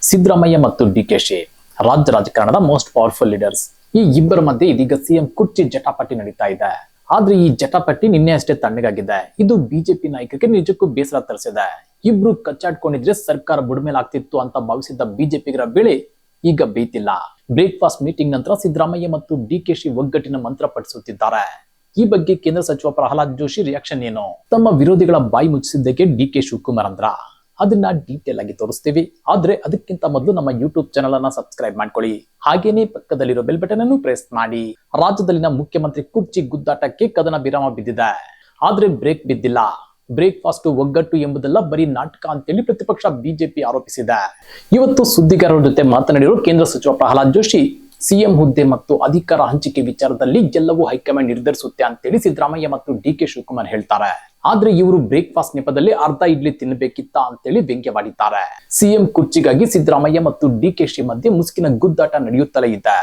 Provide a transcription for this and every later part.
ಸಿದ್ದರಾಮಯ್ಯ ಮತ್ತು ಡಿಕೆಶಿ ರಾಜ್ಯ ರಾಜಕಾರಣದ ಮೋಸ್ಟ್ ಪವರ್ಫುಲ್ ಲೀಡರ್ಸ್. ಈ ಇಬ್ಬರ ಮಧ್ಯೆ ಇದೀಗ ಸಿಎಂ ಕುರ್ಚಿ ಜಟಾಪಟಿ ನಡೀತಾ ಇದೆ. ಆದ್ರೆ ಈ ಜಟಾಪಟಿ ನಿನ್ನೆ ಅಷ್ಟೇ ತಣ್ಣಗಾಗಿದೆ. ಇದು ಬಿಜೆಪಿ ನಾಯಕರಿಗೆ ನಿಜಕ್ಕೂ ಬೇಸರ ತರಿಸಿದೆ. ಇಬ್ರು ಕಚ್ಚಾಡ್ಕೊಂಡಿದ್ರೆ ಸರ್ಕಾರ ಬುಡಮೇಲಾಗ್ತಿತ್ತು ಅಂತ ಭಾವಿಸಿದ್ದ ಬಿಜೆಪಿಗರ ಬೆಳೆ ಈಗ ಬೇಯ್ತಿಲ್ಲ. ಬ್ರೇಕ್ಫಾಸ್ಟ್ ಮೀಟಿಂಗ್ ನಂತರ ಸಿದ್ದರಾಮಯ್ಯ ಮತ್ತು ಡಿಕೆಶಿ ಒಗ್ಗಟ್ಟಿನ ಮಂತ್ರ ಪಠಿಸುತ್ತಿದ್ದಾರೆ. ಈ ಬಗ್ಗೆ ಕೇಂದ್ರ ಸಚಿವ ಪ್ರಹ್ಲಾದ್ ಜೋಶಿ ರಿಯಾಕ್ಷನ್ ಏನು? ತಮ್ಮ ವಿರೋಧಿಗಳ ಬಾಯಿ ಮುಚ್ಚಿಸಿದ್ದಕ್ಕೆ ಡಿಕೆ ಶಿವಕುಮಾರ್ ಅಂದ್ರ ಅದನ್ನ ಡೀಟೇಲ್ ಆಗಿ ತೋರಿಸ್ತೀವಿ. ಆದ್ರೆ ಅದಕ್ಕಿಂತ ಮೊದಲು ನಮ್ಮ ಯೂಟ್ಯೂಬ್ ಚಾನಲ್ ಅನ್ನ ಸಬ್ಸ್ಕ್ರೈಬ್ ಮಾಡ್ಕೊಳ್ಳಿ. ಹಾಗೇನೆ ಪಕ್ಕದಲ್ಲಿರೋ ಬೆಲ್ ಬಟನ್ ಅನ್ನು ಪ್ರೆಸ್ ಮಾಡಿ. ರಾಜ್ಯದಲ್ಲಿನ ಮುಖ್ಯಮಂತ್ರಿ ಕುರ್ಚಿ ಗುದ್ದಾಟಕ್ಕೆ ಕದನ ವಿರಾಮ ಬಿದ್ದಿದೆ. ಆದ್ರೆ ಬ್ರೇಕ್ ಬಿದ್ದಿಲ್ಲ. ಬ್ರೇಕ್ಫಾಸ್ಟ್ ಒಗ್ಗಟ್ಟು ಎಂಬುದೆಲ್ಲ ಬರೀ ನಾಟಕ ಅಂತೇಳಿ ಪ್ರತಿಪಕ್ಷ ಬಿಜೆಪಿ ಆರೋಪಿಸಿದೆ. ಇವತ್ತು ಸುದ್ದಿಗಾರರ ಜೊತೆ ಮಾತನಾಡಿರುವ ಕೇಂದ್ರ ಸಚಿವ ಪ್ರಹ್ಲಾದ್ ಜೋಶಿ, ಸಿಎಂ ಹುದ್ದೆ ಮತ್ತು ಅಧಿಕಾರ ಹಂಚಿಕೆ ವಿಚಾರದಲ್ಲಿ ಎಲ್ಲವೂ ಹೈಕಮಾಂಡ್ ನಿರ್ಧರಿಸುತ್ತೆ ಅಂತೇಳಿ ಸಿದ್ದರಾಮಯ್ಯ ಮತ್ತು ಡಿಕೆ ಶಿವಕುಮಾರ್ ಹೇಳ್ತಾರೆ. ಆದ್ರೆ ಇವರು ಬ್ರೇಕ್ಫಾಸ್ಟ್ ನೆಪದಲ್ಲಿ ಅರ್ಧ ಇಡ್ಲಿ ತಿನ್ನಬೇಕಿತ್ತ ಅಂತೇಳಿ ವ್ಯಂಗ್ಯವಾಡಿದ್ದಾರೆ. ಸಿಎಂ ಕುರ್ಚಿಗಾಗಿ ಸಿದ್ದರಾಮಯ್ಯ ಮತ್ತು ಡಿಕೆಶಿ ಮಧ್ಯೆ ಮುಸುಕಿನ ಗುದ್ದಾಟ ನಡೆಯುತ್ತಲೇ ಇದೆ.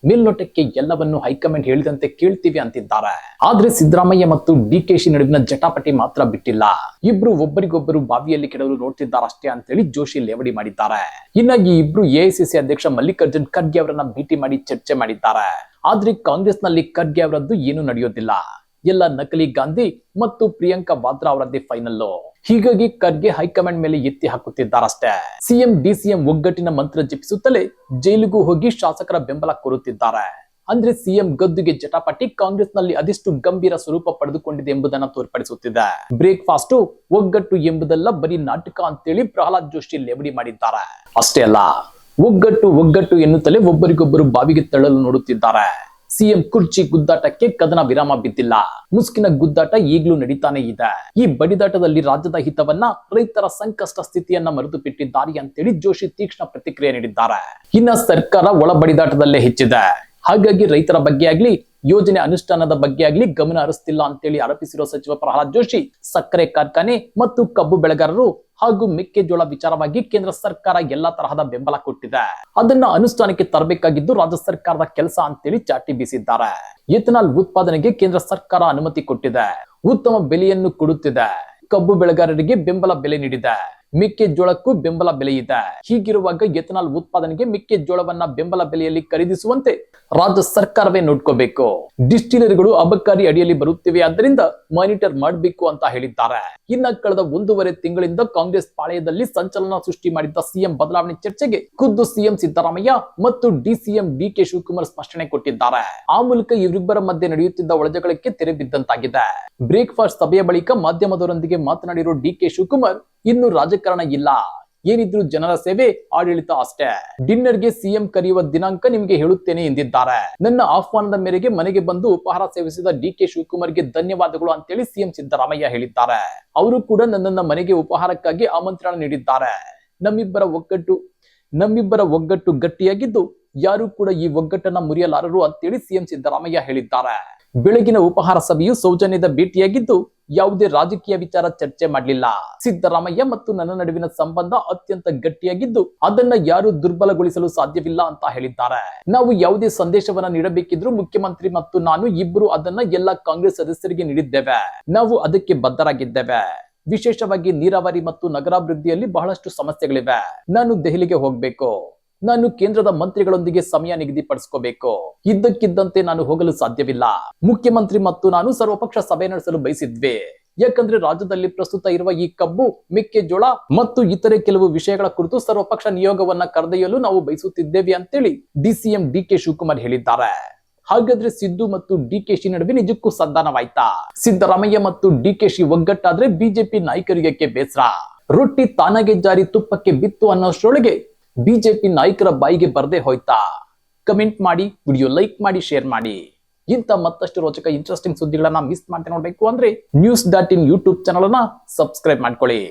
ಮೇಲ್ನೋಟಕ್ಕೆ ಎಲ್ಲವನ್ನು ಹೈಕಮಾಂಡ್ ಹೇಳಿದಂತೆ ಕೇಳ್ತೀವಿ ಅಂತಿದ್ದಾರೆ. ಆದ್ರೆ ಸಿದ್ದರಾಮಯ್ಯ ಮತ್ತು ಡಿಕೆಶಿ ನಡುವಿನ ಜಟಾಪಟಿ ಮಾತ್ರ ಬಿಟ್ಟಿಲ್ಲ. ಇಬ್ರು ಒಬ್ಬರಿಗೊಬ್ಬರು ಬಾವಿಯಲ್ಲಿ ಕೆಡವಲು ನೋಡ್ತಿದ್ದಾರಷ್ಟೇ ಅಂತೇಳಿ ಜೋಶಿ ಲೇವಡಿ ಮಾಡಿದ್ದಾರೆ. ಇನ್ನ ಈ ಇಬ್ರು ಎಐಸಿಸಿ ಅಧ್ಯಕ್ಷ ಮಲ್ಲಿಕಾರ್ಜುನ್ ಖರ್ಗೆ ಅವರನ್ನ ಭೇಟಿ ಮಾಡಿ ಚರ್ಚೆ ಮಾಡಿದ್ದಾರೆ. ಆದ್ರೆ ಕಾಂಗ್ರೆಸ್ ನಲ್ಲಿ ಖರ್ಗೆ ಅವರದ್ದು ಏನು ನಡೆಯೋದಿಲ್ಲ. ಎಲ್ಲ ನಕಲಿ ಗಾಂಧಿ ಮತ್ತು ಪ್ರಿಯಾಂಕಾ ವಾದ್ರಾ ಅವರದ್ದೇ ಫೈನಲ್. ಹೀಗಾಗಿ ಖರ್ಗೆ ಹೈಕಮಾಂಡ್ ಮೇಲೆ ಎತ್ತಿ ಹಾಕುತ್ತಿದ್ದಾರಷ್ಟೇ. ಸಿಎಂ ಡಿಸಿಎಂ ಒಗ್ಗಟ್ಟಿನ ಮಂತ್ರ ಜಪಿಸುತ್ತಲೇ ಜೈಲಿಗೂ ಹೋಗಿ ಶಾಸಕರ ಬೆಂಬಲ ಕೋರುತ್ತಿದ್ದಾರೆ. ಅಂದ್ರೆ ಸಿಎಂ ಗದ್ದುಗೆ ಜಟಾಪಟಿ ಕಾಂಗ್ರೆಸ್ ನಲ್ಲಿ ಅದೆಷ್ಟು ಗಂಭೀರ ಸ್ವರೂಪ ಪಡೆದುಕೊಂಡಿದೆ ಎಂಬುದನ್ನು ತೋರ್ಪಡಿಸುತ್ತಿದೆ. ಬ್ರೇಕ್ಫಾಸ್ಟ್ ಒಗ್ಗಟ್ಟು ಎಂಬುದೆಲ್ಲ ಬರೀ ನಾಟಕ ಅಂತೇಳಿ ಪ್ರಹ್ಲಾದ್ ಜೋಶಿ ಲೇವಡಿ ಮಾಡಿದ್ದಾರೆ. ಅಷ್ಟೇ ಅಲ್ಲ, ಒಗ್ಗಟ್ಟು ಎನ್ನುತ್ತಲೇ ಒಬ್ಬರಿಗೊಬ್ಬರು ಬಾವಿಗೆ ತಳ್ಳಲು ನೋಡುತ್ತಿದ್ದಾರೆ. ಸಿಎಂ ಕುರ್ಚಿ ಗುದ್ದಾಟಕ್ಕೆ ಕದನ ವಿರಾಮ ಬಿದ್ದಿಲ್ಲ. ಮುಸುಕಿನ ಗುದ್ದಾಟ ಈಗಲೂ ನಡೀತಾನೆ ಇದೆ. ಈ ಬಡಿದಾಟದಲ್ಲಿ ರಾಜ್ಯದ ಹಿತವನ್ನ, ರೈತರ ಸಂಕಷ್ಟ ಸ್ಥಿತಿಯನ್ನ ಮರೆತು ಬಿಟ್ಟಿದ್ದಾರೆ ಅಂತೇಳಿ ಜೋಶಿ ತೀಕ್ಷ್ಣ ಪ್ರತಿಕ್ರಿಯೆ ನೀಡಿದ್ದಾರೆ. ಇನ್ನ ಸರ್ಕಾರ ಒಳ ಬಡಿದಾಟದಲ್ಲೇ ಹೆಚ್ಚಿದೆ. ಹಾಗಾಗಿ ರೈತರ ಬಗ್ಗೆ ಆಗ್ಲಿ, ಯೋಜನೆ ಅನುಷ್ಠಾನದ ಬಗ್ಗೆ ಆಗ್ಲಿ ಗಮನ ಹರಿಸ್ತಿಲ್ಲ ಅಂತೇಳಿ ಆರೋಪಿಸಿರುವ ಸಚಿವ ಪ್ರಹ್ಲಾದ್ ಜೋಶಿ, ಸಕ್ಕರೆ ಕಾರ್ಖಾನೆ ಮತ್ತು ಕಬ್ಬು ಬೆಳೆಗಾರರು ಹಾಗೂ ಮೆಕ್ಕೆಜೋಳ ವಿಚಾರವಾಗಿ ಕೇಂದ್ರ ಸರ್ಕಾರ ಎಲ್ಲಾ ತರಹದ ಬೆಂಬಲ ಕೊಟ್ಟಿದೆ. ಅದನ್ನ ಅನುಷ್ಠಾನಕ್ಕೆ ತರಬೇಕಾಗಿದ್ದು ರಾಜ್ಯ ಸರ್ಕಾರದ ಕೆಲಸ ಅಂತೇಳಿ ಚಾಟಿ ಬೀಸಿದ್ದಾರೆ. ಎಥನಾಲ್ ಉತ್ಪಾದನೆಗೆ ಕೇಂದ್ರ ಸರ್ಕಾರ ಅನುಮತಿ ಕೊಟ್ಟಿದೆ. ಉತ್ತಮ ಬೆಲೆಯನ್ನು ಕೊಡುತ್ತಿದೆ. ಕಬ್ಬು ಬೆಳೆಗಾರರಿಗೆ ಬೆಂಬಲ ಬೆಲೆ ನೀಡಿದೆ. ಮೆಕ್ಕೆಜೋಳಕ್ಕೂ ಬೆಂಬಲ ಬೆಲೆ ಇದೆ. ಹೀಗಿರುವಾಗ ಎಥನಾಲ್ ಉತ್ಪಾದನೆಗೆ ಮೆಕ್ಕೆಜೋಳವನ್ನ ಬೆಂಬಲ ಬೆಲೆಯಲ್ಲಿ ಖರೀದಿಸುವಂತೆ ರಾಜ್ಯ ಸರ್ಕಾರವೇ ನೋಡ್ಕೋಬೇಕು. ಡಿಸ್ಟಿಲರಿಗಳು ಅಬಕಾರಿ ಅಡಿಯಲ್ಲಿ ಬರುತ್ತಿವೆ, ಆದ್ದರಿಂದ ಮಾನಿಟರ್ ಮಾಡಬೇಕು ಅಂತ ಹೇಳಿದ್ದಾರೆ. ಇನ್ನ ಕಳೆದ 1.5 ತಿಂಗಳಿಂದ ಕಾಂಗ್ರೆಸ್ ಪಾಳೆಯದಲ್ಲಿ ಸಂಚಲನ ಸೃಷ್ಟಿ ಮಾಡಿದ್ದ ಸಿಎಂ ಬದಲಾವಣೆ ಚರ್ಚೆಗೆ ಖುದ್ದು ಸಿಎಂ ಸಿದ್ದರಾಮಯ್ಯ ಮತ್ತು ಡಿಸಿಎಂ ಡಿಕೆ ಶಿವಕುಮಾರ್ ಸ್ಪಷ್ಟನೆ ಕೊಟ್ಟಿದ್ದಾರೆ. ಆ ಮೂಲಕ ಇವರಿಬ್ಬರ ಮಧ್ಯೆ ನಡೆಯುತ್ತಿದ್ದ ಒಳಜಗಳಕ್ಕೆ ತೆರೆ ಬಿದ್ದಂತಾಗಿದೆ. ಬ್ರೇಕ್ಫಾಸ್ಟ್ ಸಭೆಯ ಬಳಿಕ ಮಾಧ್ಯಮದವರೊಂದಿಗೆ ಮಾತನಾಡಿರೋ ಡಿಕೆ ಶಿವಕುಮಾರ್, ಇನ್ನು ರಾಜಕಾರಣ ಇಲ್ಲ, ಏನಿದ್ರು ಜನರ ಸೇವೆ, ಆಡಳಿತ ಅಷ್ಟೇ. ಡಿನ್ನರ್ಗೆ ಸಿಎಂ ಕರೆಯುವ ದಿನಾಂಕ ನಿಮಗೆ ಹೇಳುತ್ತೇನೆ ಎಂದಿದ್ದಾರೆ. ನನ್ನ ಆಹ್ವಾನದ ಮೇರೆಗೆ ಮನೆಗೆ ಬಂದು ಉಪಹಾರ ಸೇವಿಸಿದ ಡಿಕೆ ಶಿವಕುಮಾರ್ಗೆ ಧನ್ಯವಾದಗಳು ಅಂತೇಳಿ ಸಿಎಂ ಸಿದ್ದರಾಮಯ್ಯ ಹೇಳಿದ್ದಾರೆ. ಅವರು ಕೂಡ ನನ್ನನ್ನ ಮನೆಗೆ ಉಪಹಾರಕ್ಕಾಗಿ ಆಮಂತ್ರಣ ನೀಡಿದ್ದಾರೆ. ನಮ್ಮಿಬ್ಬರ ಒಗ್ಗಟ್ಟು ಗಟ್ಟಿಯಾಗಿದ್ದು ಯಾರು ಕೂಡ ಈ ಒಗ್ಗಟ್ಟನ್ನ ಮುರಿಯಲಾರರು ಅಂತೇಳಿ ಸಿಎಂ ಸಿದ್ದರಾಮಯ್ಯ ಹೇಳಿದ್ದಾರೆ. ಬೆಳಗಿನ ಉಪಹಾರ ಸಭೆಯು ಸೌಜನ್ಯದ ಭೇಟಿಯಾಗಿದ್ದು ಯಾವುದೇ ರಾಜಕೀಯ ವಿಚಾರ ಚರ್ಚೆ ಮಾಡಲಿಲ್ಲ. ಸಿದ್ದರಾಮಯ್ಯ ಮತ್ತು ನನ್ನ ನಡುವಿನ ಸಂಬಂಧ ಅತ್ಯಂತ ಗಟ್ಟಿಯಾಗಿದ್ದು ಅದನ್ನ ಯಾರು ದುರ್ಬಲಗೊಳಿಸಲು ಸಾಧ್ಯವಿಲ್ಲ ಅಂತ ಹೇಳಿದ್ದಾರೆ. ನಾವು ಯಾವುದೇ ಸಂದೇಶವನ್ನ ನೀಡಬೇಕಿದ್ರೂ ಮುಖ್ಯಮಂತ್ರಿ ಮತ್ತು ನಾನು ಇಬ್ಬರು ಅದನ್ನ ಎಲ್ಲ ಕಾಂಗ್ರೆಸ್ ಸದಸ್ಯರಿಗೆ ನೀಡಿದ್ದೇವೆ. ನಾವು ಅದಕ್ಕೆ ಬದ್ಧರಾಗಿದ್ದೇವೆ. ವಿಶೇಷವಾಗಿ ನೀರಾವರಿ ಮತ್ತು ನಗರಾಭಿವೃದ್ಧಿಯಲ್ಲಿ ಬಹಳಷ್ಟು ಸಮಸ್ಯೆಗಳಿವೆ. ನಾನು ದೆಹಲಿಗೆ ಹೋಗ್ಬೇಕು. ನಾನು ಕೇಂದ್ರದ ಮಂತ್ರಿಗಳೊಂದಿಗೆ ಸಮಯ ನಿಗದಿಪಡಿಸಿಕೋಬೇಕು. ಇದ್ದಕ್ಕಿದ್ದಂತೆ ನಾನು ಹೋಗಲು ಸಾಧ್ಯವಿಲ್ಲ. ಮುಖ್ಯಮಂತ್ರಿ ಮತ್ತು ನಾನು ಸರ್ವಪಕ್ಷ ಸಭೆ ನಡೆಸಲು ಬಯಸಿದ್ವಿ. ಯಾಕಂದ್ರೆ ರಾಜ್ಯದಲ್ಲಿ ಪ್ರಸ್ತುತ ಇರುವ ಈ ಕಬ್ಬು, ಮೆಕ್ಕೆಜೋಳ ಮತ್ತು ಇತರೆ ಕೆಲವು ವಿಷಯಗಳ ಕುರಿತು ಸರ್ವಪಕ್ಷ ನಿಯೋಗವನ್ನ ಕರೆದೊಯ್ಯಲು ನಾವು ಬಯಸುತ್ತಿದ್ದೇವೆ ಅಂತೇಳಿ ಡಿಸಿಎಂ ಡಿಕೆ ಶಿವಕುಮಾರ್ ಹೇಳಿದ್ದಾರೆ. ಹಾಗಾದ್ರೆ ಸಿದ್ದು ಮತ್ತು ಡಿಕೆಶಿ ನಡುವೆ ನಿಜಕ್ಕೂ ಸಂಧಾನವಾಯ್ತಾ? ಸಿದ್ದರಾಮಯ್ಯ ಮತ್ತು ಡಿಕೆಶಿ ಒಗ್ಗಟ್ಟಾದ್ರೆ ಬಿಜೆಪಿ ನಾಯಕರಿಗೆ ಬೇಸರ. ರೊಟ್ಟಿ ತಾನಾಗೆ ಜಾರಿ ತುಪ್ಪಕ್ಕೆ ಬಿತ್ತು ಅನ್ನೋಷ್ಟರೊಳಗೆ ಬಿಜೆಪಿ ನಾಯಕರ ಬಾಯಿಗೆ ಬರದೆ ಹೋಯ್ತಾ? ಕಮೆಂಟ್ ಮಾಡಿ, ವಿಡಿಯೋ ಲೈಕ್ ಮಾಡಿ, ಶೇರ್ ಮಾಡಿ. ಇಂಥ ಮತ್ತಷ್ಟು ರೋಚಕ ಇಂಟ್ರೆಸ್ಟಿಂಗ್ ಸುದ್ದಿಗಳನ್ನ ಮಿಸ್ ಮಾಡ್ತಾ ನೋಡ್ಬೇಕು ಅಂದ್ರೆ news.in ಯೂಟ್ಯೂಬ್ ಚಾನಲ್ ಅನ್ನ ಸಬ್ಸ್ಕ್ರೈಬ್ ಮಾಡ್ಕೊಳ್ಳಿ.